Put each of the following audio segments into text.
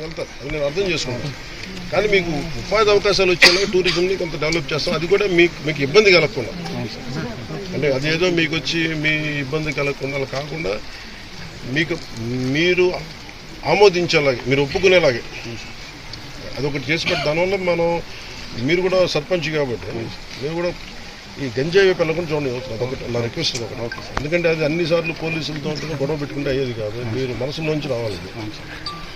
వెళ్తారు, అది నేను అర్థం చేసుకుంటాను. కానీ మీకు ఉపాధి అవకాశాలు వచ్చేలా టూరిజంని కొంత డెవలప్ చేస్తాం, అది కూడా మీకు ఇబ్బంది కలగకుండా. అంటే అదేదో మీకు వచ్చి మీ ఇబ్బంది కలగకుండా అలా కాకుండా మీరు ఆమోదించేలాగే, మీరు ఒప్పుకునేలాగే అదొకటి చేసి పెట్టి దానివల్ల మీరు కూడా సర్పంచ్ కాబట్టి మీరు కూడా ఈ గంజాయి వైపు వెళ్ళకుండా చూడండి. అదొకటి నా రిక్వెస్ట్ ఒకటి. ఎందుకంటే అది అన్నిసార్లు పోలీసులతో గొడవ పెట్టుకుంటే అయ్యేది కాదు, మీరు మనసులోంచి రావాలి.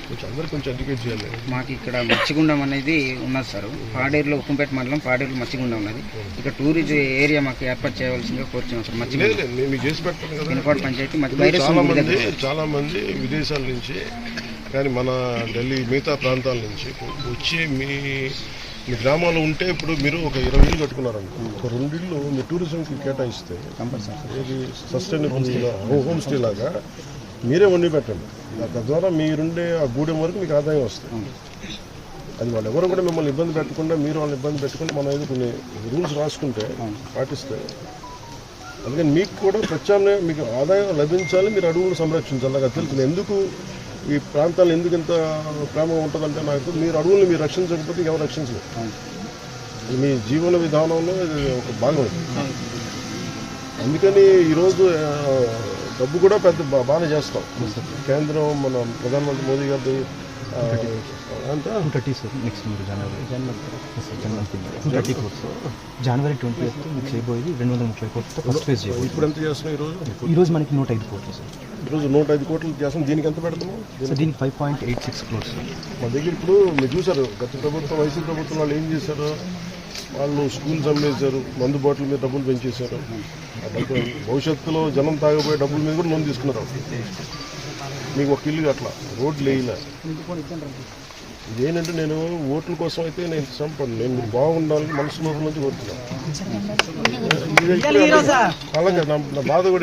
కొంచెం అందరూ కొంచెం ఎడ్యుకేట్ చేయాలి. మాకు ఇక్కడ మచ్చిగుండం అనేది ఉన్నది సార్, పాడేరులో ఉప్పంపేట మండలం పాడేరులో మచ్చిగుండం ఉన్నది. ఇక్కడ టూరిజం ఏరియా మాకు ఏర్పాటు చేయవలసిందిగా కోరుతున్నాం సార్. మీకు చేసి పెట్టాను కదా. పినపాడు పంచాయతీ చాలా మంది విదేశాల నుంచి కానీ మన ఢిల్లీ మిగతా ప్రాంతాల నుంచి వచ్చి మీ గ్రామాలు ఉంటే ఇప్పుడు మీరు ఒక 20 ఇళ్ళు కట్టుకున్నారండి, ఒక 2 ఇళ్ళు మీ టూరిజంకి కేటాయిస్తే ఏది సస్టైనబుల్ హోమ్ స్టే లాగా మీరే వండి పెట్టండి. తద్వారా మీరుండే ఆ గూడెం వరకు మీకు ఆదాయం వస్తుంది. అది వాళ్ళు ఎవరు కూడా మిమ్మల్ని ఇబ్బంది పెట్టకుండా, మీరు వాళ్ళని ఇబ్బంది పెట్టకుండా మనం ఏదో కొన్ని రూల్స్ రాసుకుంటే పాటిస్తే, అందుకని మీకు కూడా ప్రత్యామ్నాయం మీకు ఆదాయం లభించాలి, మీరు అడవులను సంరక్షించాలి. నాకు తెలుస్తుంది ఎందుకు ఈ ప్రాంతాలు ఎందుకు ఇంత ప్రేమగా ఉంటుందంటే నాకు మీరు అడవులను మీరు రక్షించకపోతే ఎవరు రక్షించలేదు. మీ జీవన విధానంలో ఇది ఒక భాగం. అందుకని ఈరోజు డబ్బు కూడా పెద్ద బాగానే చేస్తాం. కేంద్రం మన ప్రధానమంత్రి మోదీ గారి జనవరి 20th మీకు చేయబోయేది 230 కోట్లతో ఫస్ట్ ఫేజ్ చేయబోయేది. ఇప్పుడు ఎంత చేస్తున్నాం ఈరోజు మనకి 105 కోట్లు సార్. ఈరోజు 105 కోట్లు చేస్తాం. దీనికి ఎంత పెడతాము సార్? దీనికి 5.86 crores. మా దగ్గర ఇప్పుడు మీరు చూసారు గత ప్రభుత్వం, వైసీపీ ప్రభుత్వం వాళ్ళు ఏం చేశారు, వాళ్ళు స్కూల్స్ అమ్మేశారు, మందు బాటిల్ మీద డబ్బులు పెంచేశారు. భవిష్యత్తులో జనం తాగబోయే డబ్బుల మీద కూడా లోన్ తీసుకున్నారు. మీకు ఒక ఇల్లు అట్లా రోడ్లు వేయలే. ఇదేంటంటే నేను ఓట్ల కోసం అయితే నేను సంపను, నేను మీరు బాగుండాలని మనసు లోపల నుంచి కోరుతున్నాను. అలాగే నా బాధ కూడా